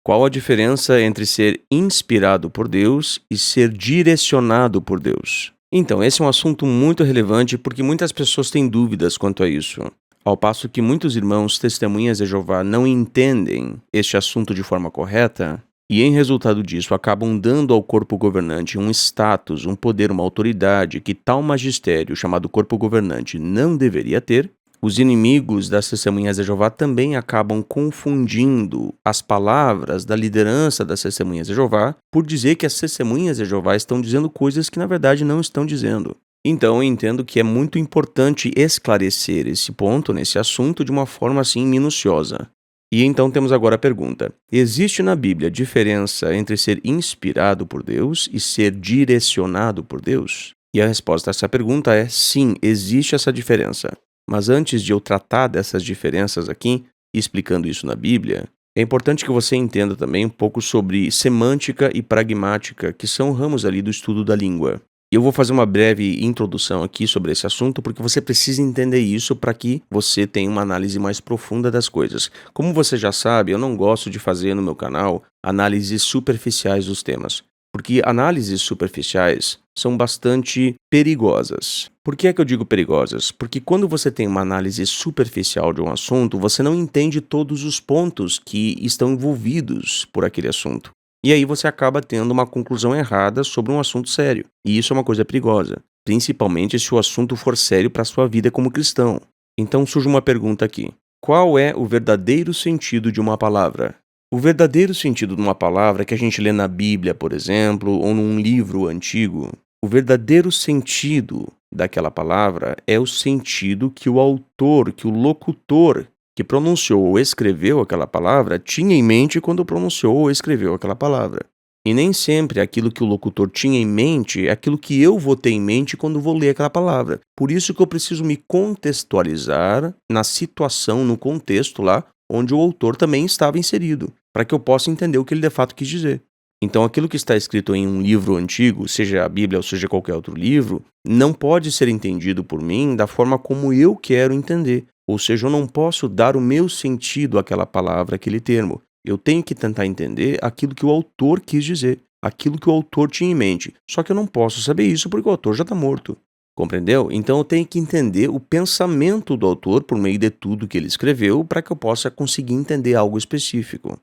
Qual a diferença entre ser inspirado por Deus e ser direcionado por Deus? Então, esse é um assunto muito relevante porque muitas pessoas têm dúvidas quanto a isso. Ao passo que muitos irmãos testemunhas de Jeová não entendem este assunto de forma correta, e em resultado disso acabam dando ao corpo governante um status, um poder, uma autoridade que tal magistério chamado corpo governante não deveria ter. Os inimigos das testemunhas de Jeová também acabam confundindo as palavras da liderança das testemunhas de Jeová por dizer que as testemunhas de Jeová estão dizendo coisas que na verdade não estão dizendo. Então eu entendo que é muito importante esclarecer esse ponto, nesse assunto, de uma forma assim minuciosa. E então temos agora a pergunta: existe na Bíblia diferença entre ser inspirado por Deus e ser direcionado por Deus? E a resposta a essa pergunta é sim, existe essa diferença. Mas antes de eu tratar dessas diferenças aqui, explicando isso na Bíblia, é importante que você entenda também um pouco sobre semântica e pragmática, que são ramos ali do estudo da língua. E eu vou fazer uma breve introdução aqui sobre esse assunto, porque você precisa entender isso para que você tenha uma análise mais profunda das coisas. Como você já sabe, eu não gosto de fazer no meu canal análises superficiais dos temas, porque análises superficiais são bastante perigosas. Por que é que eu digo perigosas? Porque quando você tem uma análise superficial de um assunto, você não entende todos os pontos que estão envolvidos por aquele assunto. E aí você acaba tendo uma conclusão errada sobre um assunto sério. E isso é uma coisa perigosa, principalmente se o assunto for sério para a sua vida como cristão. Então surge uma pergunta aqui: qual é o verdadeiro sentido de uma palavra? O verdadeiro sentido de uma palavra que a gente lê na Bíblia, por exemplo, ou num livro antigo, o verdadeiro sentido daquela palavra é o sentido que o autor, que o locutor que pronunciou ou escreveu aquela palavra tinha em mente quando pronunciou ou escreveu aquela palavra. E nem sempre aquilo que o locutor tinha em mente é aquilo que eu vou ter em mente quando vou ler aquela palavra. Por isso que eu preciso me contextualizar na situação, no contexto lá, onde o autor também estava inserido, para que eu possa entender o que ele de fato quis dizer. Então, aquilo que está escrito em um livro antigo, seja a Bíblia ou seja qualquer outro livro, não pode ser entendido por mim da forma como eu quero entender. Ou seja, eu não posso dar o meu sentido àquela palavra, àquele termo. Eu tenho que tentar entender aquilo que o autor quis dizer, aquilo que o autor tinha em mente. Só que eu não posso saber isso porque o autor já está morto. Compreendeu? Então eu tenho que entender o pensamento do autor por meio de tudo que ele escreveu para que eu possa conseguir entender algo específico.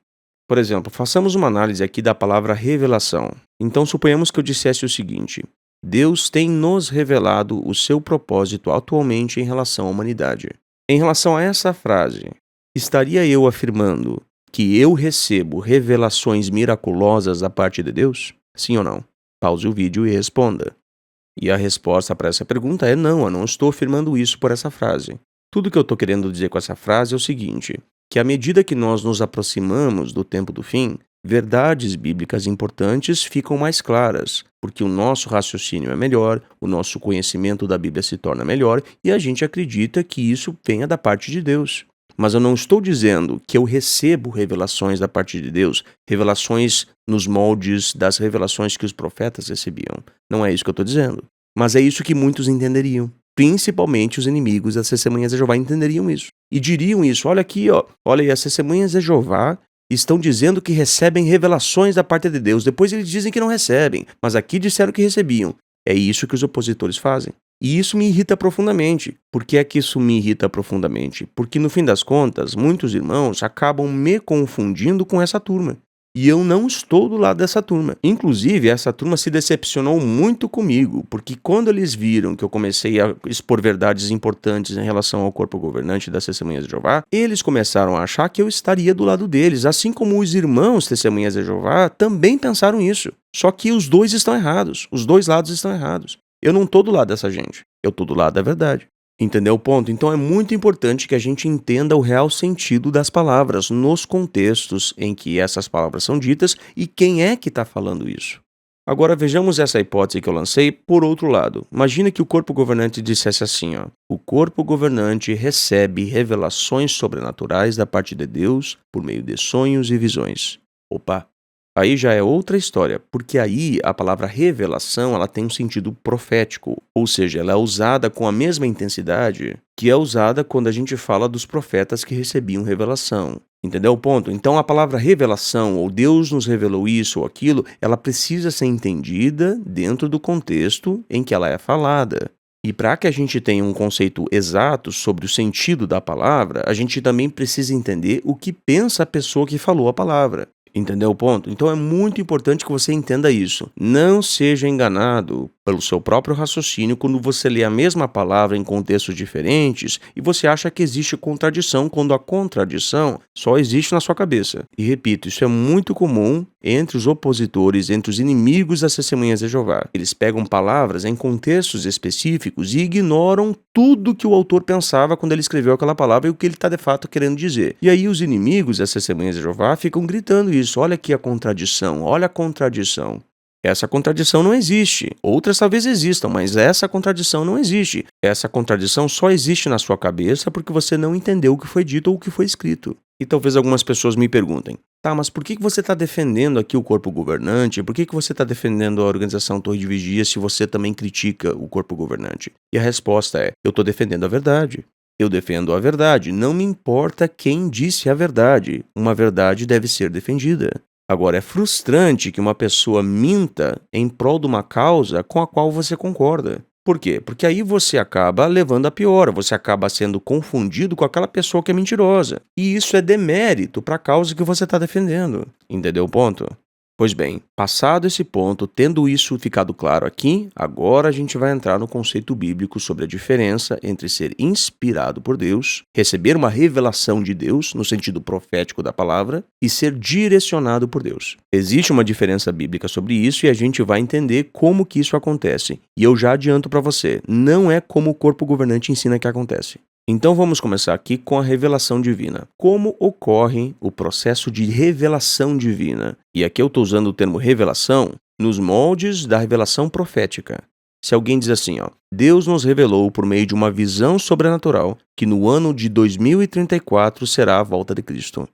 Por exemplo, façamos uma análise aqui da palavra revelação. Então suponhamos que eu dissesse o seguinte: Deus tem nos revelado o seu propósito atualmente em relação à humanidade. Em relação a essa frase, estaria eu afirmando que eu recebo revelações miraculosas da parte de Deus? Sim ou não? Pause o vídeo e responda. E a resposta para essa pergunta é não, eu não estou afirmando isso por essa frase. Tudo que eu estou querendo dizer com essa frase é o seguinte: que à medida que nós nos aproximamos do tempo do fim, verdades bíblicas importantes ficam mais claras, porque o nosso raciocínio é melhor, o nosso conhecimento da Bíblia se torna melhor e a gente acredita que isso venha da parte de Deus. Mas eu não estou dizendo que eu recebo revelações da parte de Deus, revelações nos moldes das revelações que os profetas recebiam. Não é isso que eu estou dizendo. Mas é isso que muitos entenderiam. Principalmente os inimigos das testemunhas de Jeová entenderiam isso. E diriam isso: olha aqui, ó, olha aí, as testemunhas de Jeová estão dizendo que recebem revelações da parte de Deus. Depois eles dizem que não recebem, mas aqui disseram que recebiam. É isso que os opositores fazem. E isso me irrita profundamente. Por que é que isso me irrita profundamente? Porque no fim das contas, muitos irmãos acabam me confundindo com essa turma. E eu não estou do lado dessa turma. Inclusive, essa turma se decepcionou muito comigo, porque quando eles viram que eu comecei a expor verdades importantes em relação ao corpo governante das Testemunhas de Jeová, eles começaram a achar que eu estaria do lado deles, assim como os irmãos Testemunhas de Jeová também pensaram isso. Só que os dois estão errados, os dois lados estão errados. Eu não estou do lado dessa gente, eu estou do lado da verdade. Entendeu o ponto? Então é muito importante que a gente entenda o real sentido das palavras, nos contextos em que essas palavras são ditas e quem é que está falando isso. Agora vejamos essa hipótese que eu lancei por outro lado. Imagina que o corpo governante dissesse assim, ó: o corpo governante recebe revelações sobrenaturais da parte de Deus por meio de sonhos e visões. Opa! Aí já é outra história, porque aí a palavra revelação ela tem um sentido profético, ou seja, ela é usada com a mesma intensidade que é usada quando a gente fala dos profetas que recebiam revelação. Entendeu o ponto? Então a palavra revelação, ou Deus nos revelou isso ou aquilo, ela precisa ser entendida dentro do contexto em que ela é falada. E para que a gente tenha um conceito exato sobre o sentido da palavra, a gente também precisa entender o que pensa a pessoa que falou a palavra. Entendeu o ponto? Então é muito importante que você entenda isso. Não seja enganado pelo seu próprio raciocínio quando você lê a mesma palavra em contextos diferentes e você acha que existe contradição quando a contradição só existe na sua cabeça. E repito, isso é muito comum entre os opositores, entre os inimigos das testemunhas de Jeová. Eles pegam palavras em contextos específicos e ignoram tudo que o autor pensava quando ele escreveu aquela palavra e o que ele está de fato querendo dizer. E aí os inimigos das testemunhas de Jeová ficam gritando isso. Olha aqui a contradição, olha a contradição. Essa contradição não existe. Outras talvez existam, mas essa contradição não existe. Essa contradição só existe na sua cabeça porque você não entendeu o que foi dito ou o que foi escrito. E talvez algumas pessoas me perguntem, tá, mas por que você está defendendo aqui o corpo governante? Por que você está defendendo a organização Torre de Vigia se você também critica o corpo governante? E a resposta é, eu estou defendendo a verdade. Eu defendo a verdade, não me importa quem disse a verdade. Uma verdade deve ser defendida. Agora, é frustrante que uma pessoa minta em prol de uma causa com a qual você concorda. Por quê? Porque aí você acaba levando a pior, você acaba sendo confundido com aquela pessoa que é mentirosa. E isso é demérito para a causa que você está defendendo. Entendeu o ponto? Pois bem, passado esse ponto, tendo isso ficado claro aqui, agora a gente vai entrar no conceito bíblico sobre a diferença entre ser inspirado por Deus, receber uma revelação de Deus, no sentido profético da palavra, e ser direcionado por Deus. Existe uma diferença bíblica sobre isso e a gente vai entender como que isso acontece. E eu já adianto para você, não é como o corpo governante ensina que acontece. Então vamos começar aqui com a revelação divina. Como ocorre o processo de revelação divina? E aqui eu estou usando o termo revelação nos moldes da revelação profética. Se alguém diz assim, Deus nos revelou por meio de uma visão sobrenatural que no ano de 2034 será a volta de Cristo.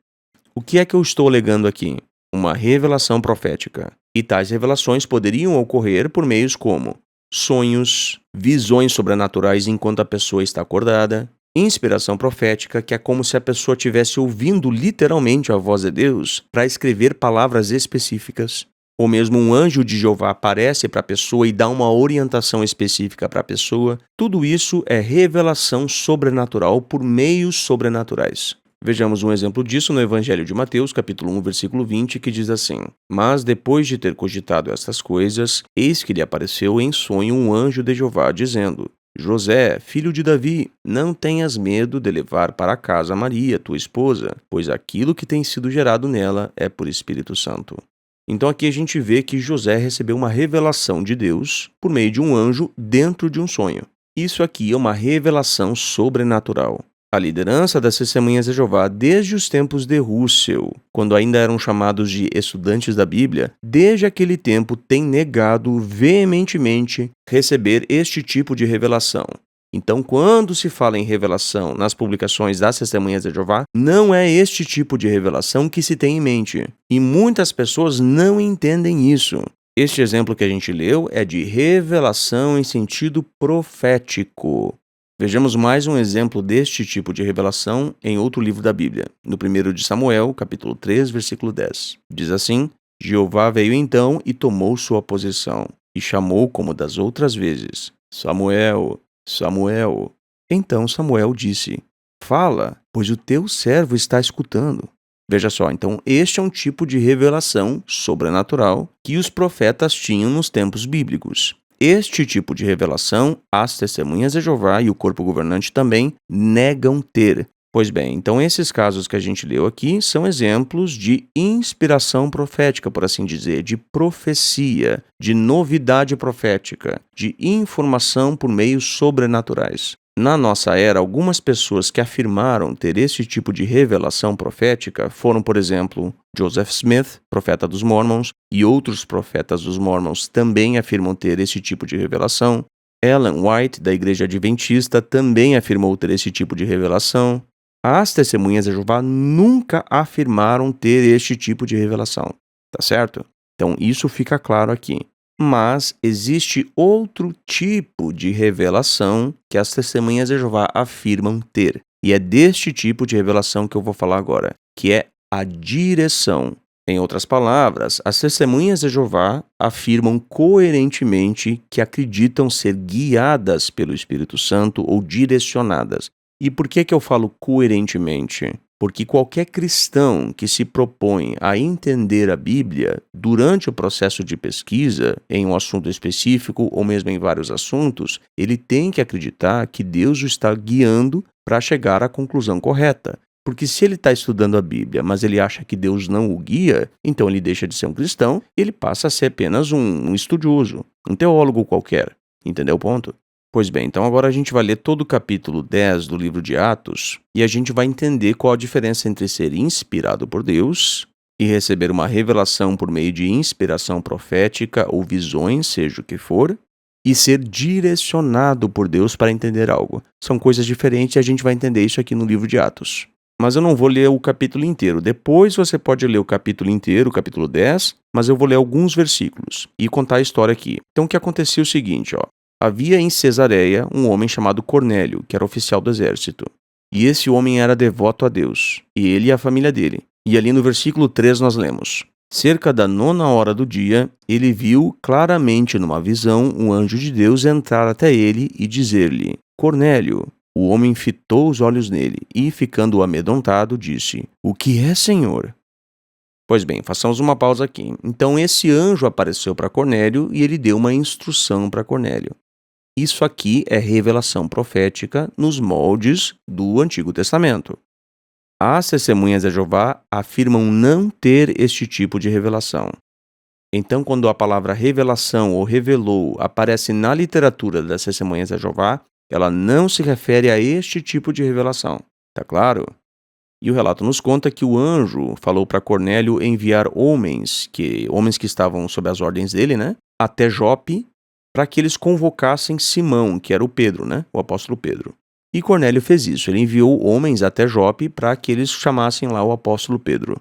O que é que eu estou alegando aqui? Uma revelação profética. E tais revelações poderiam ocorrer por meios como sonhos, visões sobrenaturais enquanto a pessoa está acordada, inspiração profética, que é como se a pessoa estivesse ouvindo literalmente a voz de Deus para escrever palavras específicas. Ou mesmo um anjo de Jeová aparece para a pessoa e dá uma orientação específica para a pessoa. Tudo isso é revelação sobrenatural por meios sobrenaturais. Vejamos um exemplo disso no Evangelho de Mateus, capítulo 1, versículo 20, que diz assim: Mas depois de ter cogitado estas coisas, eis que lhe apareceu em sonho um anjo de Jeová, dizendo: José, filho de Davi, não tenhas medo de levar para casa Maria, tua esposa, pois aquilo que tem sido gerado nela é por Espírito Santo. Então aqui a gente vê que José recebeu uma revelação de Deus por meio de um anjo dentro de um sonho. Isso aqui é uma revelação sobrenatural. A liderança das Testemunhas de Jeová desde os tempos de Russell, quando ainda eram chamados de estudantes da Bíblia, desde aquele tempo tem negado veementemente receber este tipo de revelação. Então, quando se fala em revelação nas publicações das Testemunhas de Jeová, não é este tipo de revelação que se tem em mente. E muitas pessoas não entendem isso. Este exemplo que a gente leu é de revelação em sentido profético. Vejamos mais um exemplo deste tipo de revelação em outro livro da Bíblia, no 1 de Samuel, capítulo 3, versículo 10. Diz assim: Jeová veio então e tomou sua posição, e chamou como das outras vezes: Samuel, Samuel. Então Samuel disse: Fala, pois o teu servo está escutando. Veja só, então este é um tipo de revelação sobrenatural que os profetas tinham nos tempos bíblicos. Este tipo de revelação, as Testemunhas de Jeová e o corpo governante também negam ter. Pois bem, então esses casos que a gente leu aqui são exemplos de inspiração profética, por assim dizer, de profecia, de novidade profética, de informação por meios sobrenaturais. Na nossa era, algumas pessoas que afirmaram ter esse tipo de revelação profética foram, por exemplo, Joseph Smith, profeta dos Mormons, e outros profetas dos Mormons também afirmam ter esse tipo de revelação. Ellen White, da Igreja Adventista, também afirmou ter esse tipo de revelação. As Testemunhas de Jeová nunca afirmaram ter este tipo de revelação, tá certo? Então isso fica claro aqui. Mas existe outro tipo de revelação que as Testemunhas de Jeová afirmam ter. E é deste tipo de revelação que eu vou falar agora. que é a direção. Em outras palavras, as testemunhas de Jeová afirmam coerentemente que acreditam ser guiadas pelo Espírito Santo ou direcionadas. E por que eu falo coerentemente? Porque qualquer cristão que se propõe a entender a Bíblia durante o processo de pesquisa, em um assunto específico ou mesmo em vários assuntos, ele tem que acreditar que Deus o está guiando para chegar à conclusão correta. Porque se ele está estudando a Bíblia, mas ele acha que Deus não o guia, então ele deixa de ser um cristão e ele passa a ser apenas um estudioso, um teólogo qualquer. Entendeu o ponto? Pois bem, então agora a gente vai ler todo o capítulo 10 do livro de Atos e a gente vai entender qual a diferença entre ser inspirado por Deus e receber uma revelação por meio de inspiração profética ou visões, seja o que for, e ser direcionado por Deus para entender algo. São coisas diferentes e a gente vai entender isso aqui no livro de Atos. Mas eu não vou ler o capítulo inteiro. Depois você pode ler o capítulo inteiro, o capítulo 10, mas eu vou ler alguns versículos e contar a história aqui. Então o que acontecia é o seguinte, ó. Havia em Cesareia um homem chamado Cornélio, que era oficial do exército. E esse homem era devoto a Deus, e ele e a família dele. E ali no versículo 3 nós lemos: cerca da 9ª do dia, ele viu claramente numa visão um anjo de Deus entrar até ele e dizer-lhe: Cornélio. O homem fitou os olhos nele e, ficando amedrontado, disse: O que é, Senhor? Pois bem, façamos uma pausa aqui. Então esse anjo apareceu para Cornélio e ele deu uma instrução para Cornélio. Isso aqui é revelação profética nos moldes do Antigo Testamento. As testemunhas de Jeová afirmam não ter este tipo de revelação. Então, quando a palavra revelação ou revelou aparece na literatura das testemunhas de Jeová, ela não se refere a este tipo de revelação. Tá claro? E o relato nos conta que o anjo falou para Cornélio enviar homens que estavam sob as ordens dele, até Jope, para que eles convocassem Simão, que era o Pedro, o apóstolo Pedro. E Cornélio fez isso, ele enviou homens até Jope para que eles chamassem lá o apóstolo Pedro.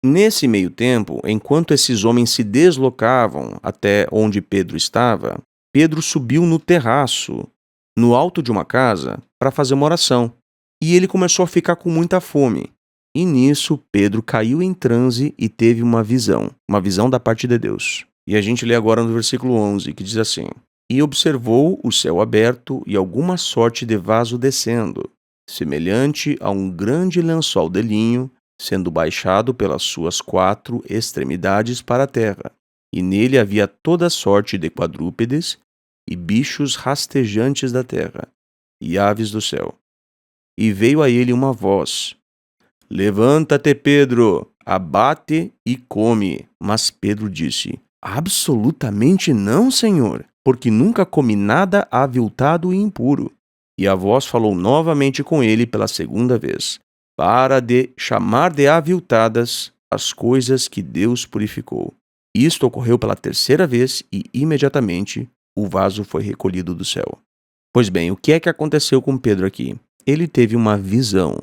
Nesse meio tempo, enquanto esses homens se deslocavam até onde Pedro estava, Pedro subiu no terraço, no alto de uma casa, para fazer uma oração. E ele começou a ficar com muita fome. E nisso, Pedro caiu em transe e teve uma visão da parte de Deus. E a gente lê agora no versículo 11, que diz assim: E observou o céu aberto e alguma sorte de vaso descendo, semelhante a um grande lençol de linho, sendo baixado pelas suas 4 extremidades para a terra. E nele havia toda sorte de quadrúpedes e bichos rastejantes da terra, e aves do céu. E veio a ele uma voz: Levanta-te, Pedro, abate e come. Mas Pedro disse: Absolutamente não, Senhor, porque nunca comi nada aviltado e impuro. E a voz falou novamente com ele pela segunda vez: Para de chamar de aviltadas as coisas que Deus purificou. Isto ocorreu pela terceira vez e imediatamente o vaso foi recolhido do céu. Pois bem, o que é que aconteceu com Pedro aqui? Ele teve uma visão.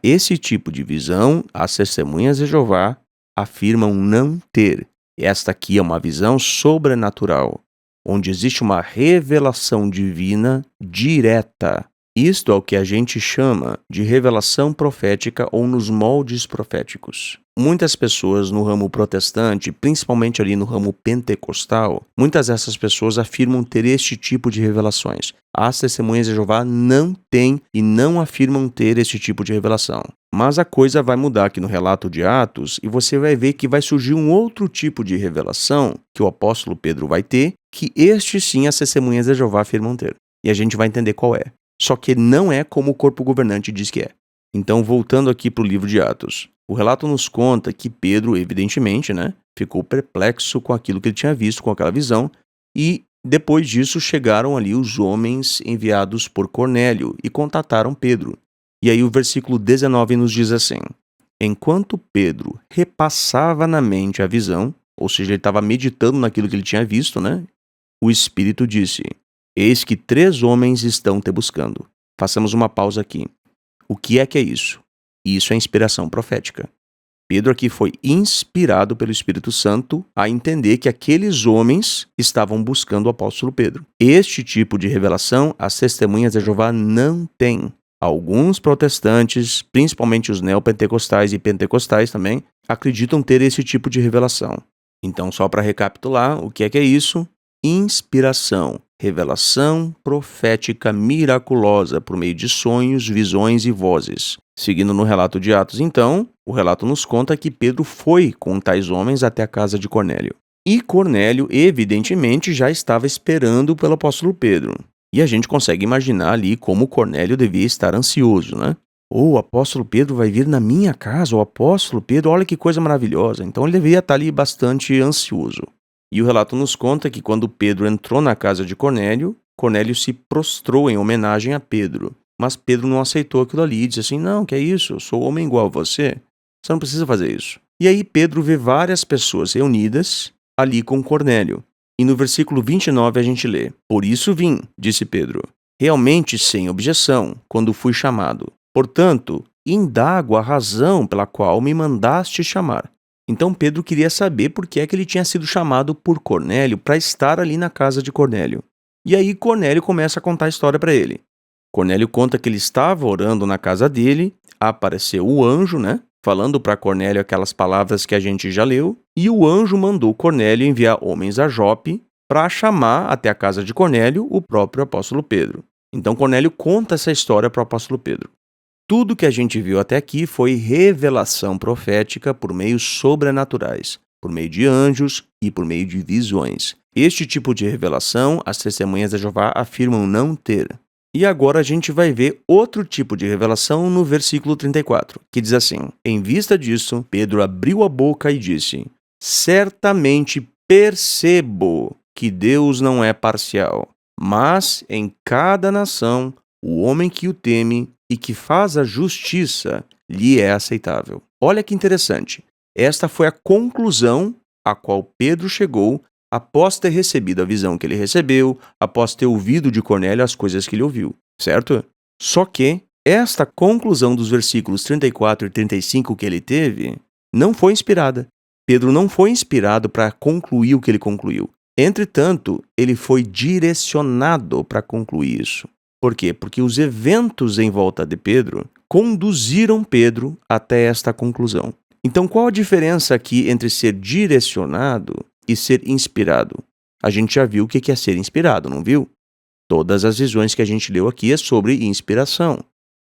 Esse tipo de visão, as testemunhas de Jeová afirmam não ter. Esta aqui é uma visão sobrenatural, onde existe uma revelação divina direta. Isto é o que a gente chama de revelação profética ou nos moldes proféticos. Muitas pessoas no ramo protestante, principalmente ali no ramo pentecostal, muitas dessas pessoas afirmam ter este tipo de revelações. As testemunhas de Jeová não têm e não afirmam ter este tipo de revelação. Mas a coisa vai mudar aqui no relato de Atos e você vai ver que vai surgir um outro tipo de revelação que o apóstolo Pedro vai ter, que este sim as testemunhas de Jeová afirmam ter. E a gente vai entender qual é. Só que não é como o corpo governante diz que é. Então, voltando aqui para o livro de Atos, o relato nos conta que Pedro, evidentemente, ficou perplexo com aquilo que ele tinha visto, com aquela visão, e depois disso chegaram ali os homens enviados por Cornélio e contataram Pedro. E aí o versículo 19 nos diz assim: Enquanto Pedro repassava na mente a visão, ou seja, ele estava meditando naquilo que ele tinha visto, o Espírito disse: Eis que 3 homens estão te buscando. Façamos uma pausa aqui. O que é isso? Isso é inspiração profética. Pedro aqui foi inspirado pelo Espírito Santo a entender que aqueles homens estavam buscando o apóstolo Pedro. Este tipo de revelação as testemunhas de Jeová não têm. Alguns protestantes, principalmente os neopentecostais e pentecostais também, acreditam ter esse tipo de revelação. Então, só para recapitular, o que é isso? Inspiração, revelação profética miraculosa por meio de sonhos, visões e vozes. Seguindo no relato de Atos, então, o relato nos conta que Pedro foi com tais homens até a casa de Cornélio. E Cornélio, evidentemente, já estava esperando pelo apóstolo Pedro. E a gente consegue imaginar ali como Cornélio devia estar ansioso, né? O apóstolo Pedro vai vir na minha casa, o apóstolo Pedro, olha que coisa maravilhosa. Então ele devia estar ali bastante ansioso. E o relato nos conta que quando Pedro entrou na casa de Cornélio, Cornélio se prostrou em homenagem a Pedro. Mas Pedro não aceitou aquilo ali e disse assim, não, que é isso, eu sou homem igual a você, você não precisa fazer isso. E aí Pedro vê várias pessoas reunidas ali com Cornélio. E no versículo 29 a gente lê, por isso vim, disse Pedro, realmente sem objeção, quando fui chamado. Portanto, indago a razão pela qual me mandaste chamar. Então Pedro queria saber por que é que ele tinha sido chamado por Cornélio para estar ali na casa de Cornélio. E aí Cornélio começa a contar a história para ele. Cornélio conta que ele estava orando na casa dele, apareceu o anjo, né? Falando para Cornélio aquelas palavras que a gente já leu, e o anjo mandou Cornélio enviar homens a Jope para chamar até a casa de Cornélio o próprio apóstolo Pedro. Então Cornélio conta essa história para o apóstolo Pedro. Tudo que a gente viu até aqui foi revelação profética por meios sobrenaturais, por meio de anjos e por meio de visões. Este tipo de revelação as testemunhas de Jeová afirmam não ter. E agora a gente vai ver outro tipo de revelação no versículo 34, que diz assim, em vista disso, Pedro abriu a boca e disse, certamente percebo que Deus não é parcial, mas em cada nação, o homem que o teme e que faz a justiça lhe é aceitável. Olha que interessante. Esta foi a conclusão a qual Pedro chegou após ter recebido a visão que ele recebeu, após ter ouvido de Cornélio as coisas que ele ouviu, certo? Só que esta conclusão dos versículos 34 e 35 que ele teve não foi inspirada. Pedro não foi inspirado para concluir o que ele concluiu. Entretanto, ele foi direcionado para concluir isso. Por quê? Porque os eventos em volta de Pedro conduziram Pedro até esta conclusão. Então, qual a diferença aqui entre ser direcionado e ser inspirado? A gente já viu o que é ser inspirado, não viu? Todas as visões que a gente leu aqui é sobre inspiração,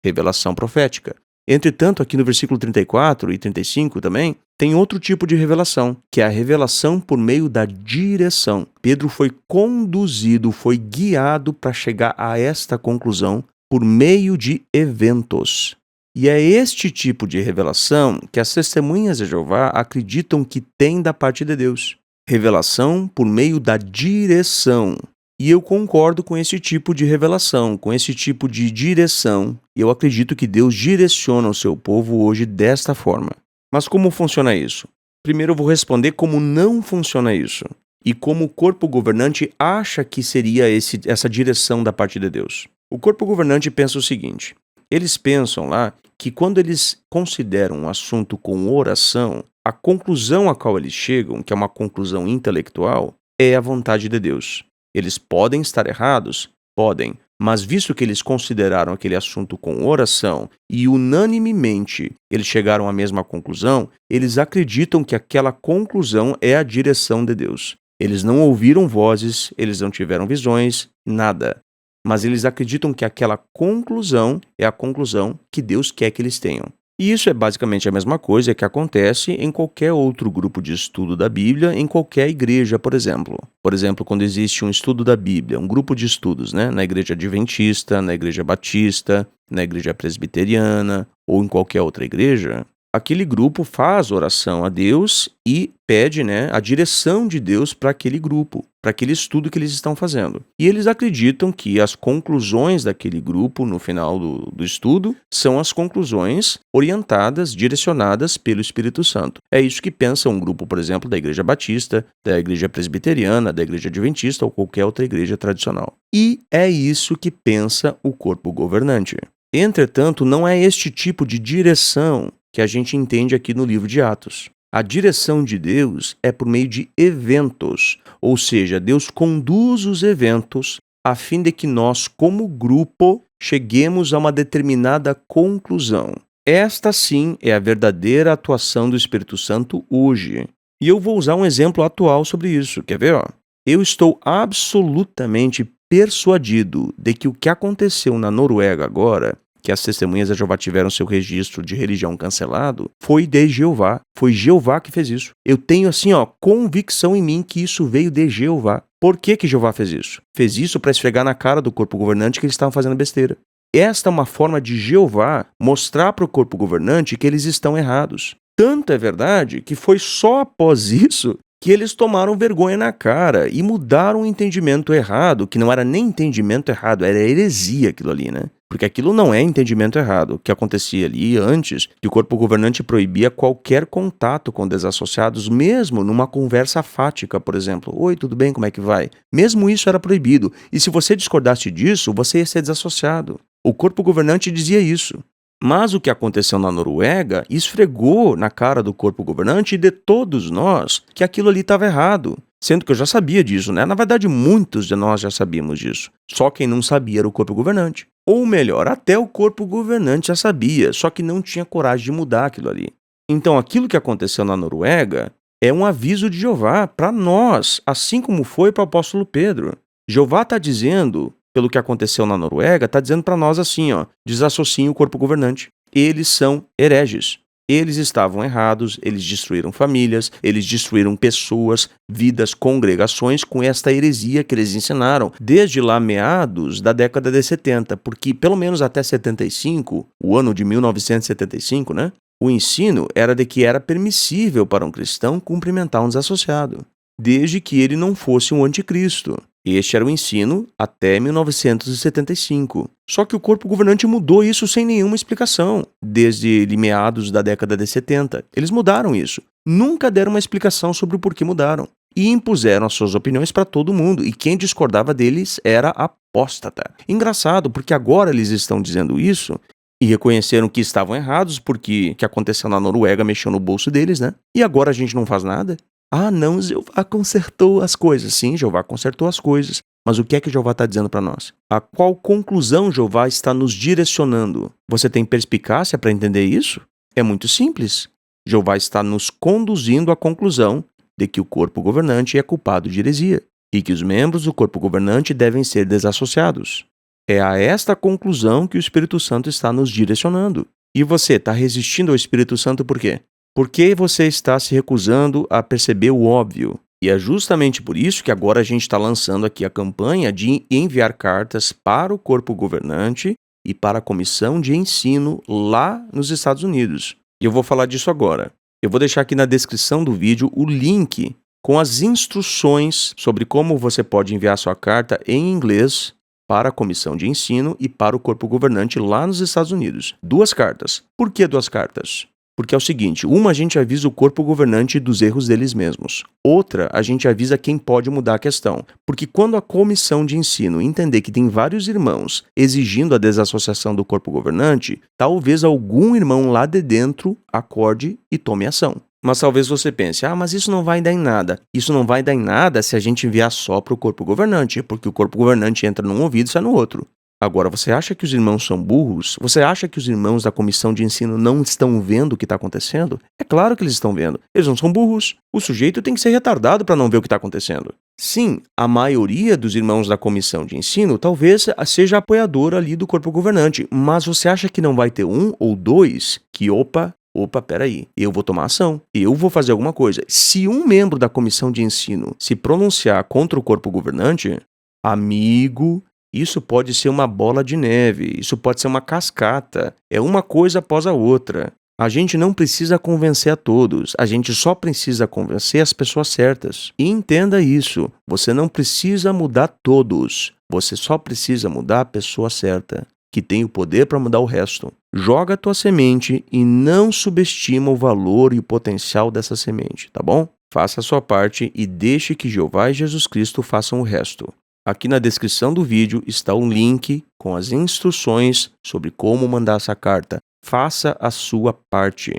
revelação profética. Entretanto, aqui no versículo 34 e 35 também, tem outro tipo de revelação, que é a revelação por meio da direção. Pedro foi conduzido, foi guiado para chegar a esta conclusão por meio de eventos. E é este tipo de revelação que as testemunhas de Jeová acreditam que tem da parte de Deus. Revelação por meio da direção. E eu concordo com esse tipo de revelação, com esse tipo de direção. E eu acredito que Deus direciona o seu povo hoje desta forma. Mas como funciona isso? Primeiro eu vou responder como não funciona isso. E como o corpo governante acha que seria essa direção da parte de Deus. O corpo governante pensa o seguinte. Eles pensam lá que quando eles consideram um assunto com oração, a conclusão a qual eles chegam, que é uma conclusão intelectual, é a vontade de Deus. Eles podem estar errados? Podem. Mas visto que eles consideraram aquele assunto com oração e unanimemente eles chegaram à mesma conclusão, eles acreditam que aquela conclusão é a direção de Deus. Eles não ouviram vozes, eles não tiveram visões, nada. Mas eles acreditam que aquela conclusão é a conclusão que Deus quer que eles tenham. E isso é basicamente a mesma coisa que acontece em qualquer outro grupo de estudo da Bíblia, em qualquer igreja, por exemplo. Por exemplo, quando existe um estudo da Bíblia, um grupo de estudos, né? Na igreja adventista, na igreja batista, na igreja presbiteriana ou em qualquer outra igreja, aquele grupo faz oração a Deus e pede, a direção de Deus para aquele grupo, para aquele estudo que eles estão fazendo. E eles acreditam que as conclusões daquele grupo, no final do estudo, são as conclusões orientadas, direcionadas pelo Espírito Santo. É isso que pensa um grupo, por exemplo, da Igreja Batista, da Igreja Presbiteriana, da Igreja Adventista ou qualquer outra igreja tradicional. E é isso que pensa o corpo governante. Entretanto, não é este tipo de direção que a gente entende aqui no livro de Atos. A direção de Deus é por meio de eventos, ou seja, Deus conduz os eventos a fim de que nós, como grupo, cheguemos a uma determinada conclusão. Esta sim é a verdadeira atuação do Espírito Santo hoje. E eu vou usar um exemplo atual sobre isso. Quer ver? Eu estou absolutamente persuadido de que o que aconteceu na Noruega agora, que as testemunhas de Jeová tiveram seu registro de religião cancelado, foi de Jeová. Foi Jeová que fez isso. Eu tenho convicção em mim que isso veio de Jeová. Por que Jeová fez isso? Fez isso para esfregar na cara do corpo governante que eles estavam fazendo besteira. Esta é uma forma de Jeová mostrar para o corpo governante que eles estão errados. Tanto é verdade que foi só após isso que eles tomaram vergonha na cara e mudaram o entendimento errado, que não era nem entendimento errado, era heresia aquilo ali, né? Porque aquilo não é entendimento errado. O que acontecia ali antes, que o corpo governante proibia qualquer contato com desassociados, mesmo numa conversa fática, por exemplo. Oi, tudo bem, como é que vai? Mesmo isso era proibido. E se você discordasse disso, você ia ser desassociado. O corpo governante dizia isso. Mas o que aconteceu na Noruega esfregou na cara do corpo governante e de todos nós que aquilo ali estava errado. Sendo que eu já sabia disso, né? Na verdade, muitos de nós já sabíamos disso. Só quem não sabia era o corpo governante. Ou melhor, até o corpo governante já sabia, só que não tinha coragem de mudar aquilo ali. Então, aquilo que aconteceu na Noruega é um aviso de Jeová para nós, assim como foi para o apóstolo Pedro. Jeová está dizendo, pelo que aconteceu na Noruega, está dizendo para nós assim, desassociem o corpo governante. Eles são hereges. Eles estavam errados, eles destruíram famílias, eles destruíram pessoas, vidas, congregações com esta heresia que eles ensinaram desde lá meados da década de 70, porque pelo menos até 75, o ano de 1975, né? O ensino era de que era permissível para um cristão cumprimentar um desassociado, desde que ele não fosse um anticristo. Este era o ensino até 1975. Só que o corpo governante mudou isso sem nenhuma explicação, desde meados da década de 70. Eles mudaram isso. Nunca deram uma explicação sobre o porquê mudaram. E impuseram as suas opiniões para todo mundo, e quem discordava deles era apóstata. Engraçado, porque agora eles estão dizendo isso e reconheceram que estavam errados, porque o que aconteceu na Noruega mexeu no bolso deles, né? E agora a gente não faz nada? Ah, não, Jeová consertou as coisas. Sim, Jeová consertou as coisas. Mas o que é que Jeová está dizendo para nós? A qual conclusão Jeová está nos direcionando? Você tem perspicácia para entender isso? É muito simples. Jeová está nos conduzindo à conclusão de que o corpo governante é culpado de heresia e que os membros do corpo governante devem ser desassociados. É a esta conclusão que o Espírito Santo está nos direcionando. E você está resistindo ao Espírito Santo por quê? Porque você está se recusando a perceber o óbvio. E é justamente por isso que agora a gente está lançando aqui a campanha de enviar cartas para o corpo governante e para a comissão de ensino lá nos Estados Unidos. E eu vou falar disso agora. Eu vou deixar aqui na descrição do vídeo o link com as instruções sobre como você pode enviar sua carta em inglês para a comissão de ensino e para o corpo governante lá nos Estados Unidos. 2 cartas. Por que 2 cartas? Porque é o seguinte, uma a gente avisa o corpo governante dos erros deles mesmos. Outra, a gente avisa quem pode mudar a questão. Porque quando a comissão de ensino entender que tem vários irmãos exigindo a desassociação do corpo governante, talvez algum irmão lá de dentro acorde e tome ação. Mas talvez você pense, mas isso não vai dar em nada. Isso não vai dar em nada se a gente enviar só para o corpo governante, porque o corpo governante entra num ouvido e sai no outro. Agora, você acha que os irmãos são burros? Você acha que os irmãos da comissão de ensino não estão vendo o que está acontecendo? É claro que eles estão vendo. Eles não são burros. O sujeito tem que ser retardado para não ver o que está acontecendo. Sim, a maioria dos irmãos da comissão de ensino talvez seja apoiador ali do corpo governante, mas você acha que não vai ter 1 ou 2 que, opa, peraí, eu vou tomar ação, eu vou fazer alguma coisa. Se um membro da comissão de ensino se pronunciar contra o corpo governante, amigo, isso pode ser uma bola de neve, isso pode ser uma cascata, é uma coisa após a outra. A gente não precisa convencer a todos, a gente só precisa convencer as pessoas certas. E entenda isso, você não precisa mudar todos, você só precisa mudar a pessoa certa, que tem o poder para mudar o resto. Joga a tua semente e não subestima o valor e o potencial dessa semente, tá bom? Faça a sua parte e deixe que Jeová e Jesus Cristo façam o resto. Aqui na descrição do vídeo está um link com as instruções sobre como mandar essa carta. Faça a sua parte.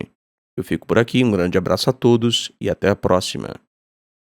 Eu fico por aqui, um grande abraço a todos e até a próxima.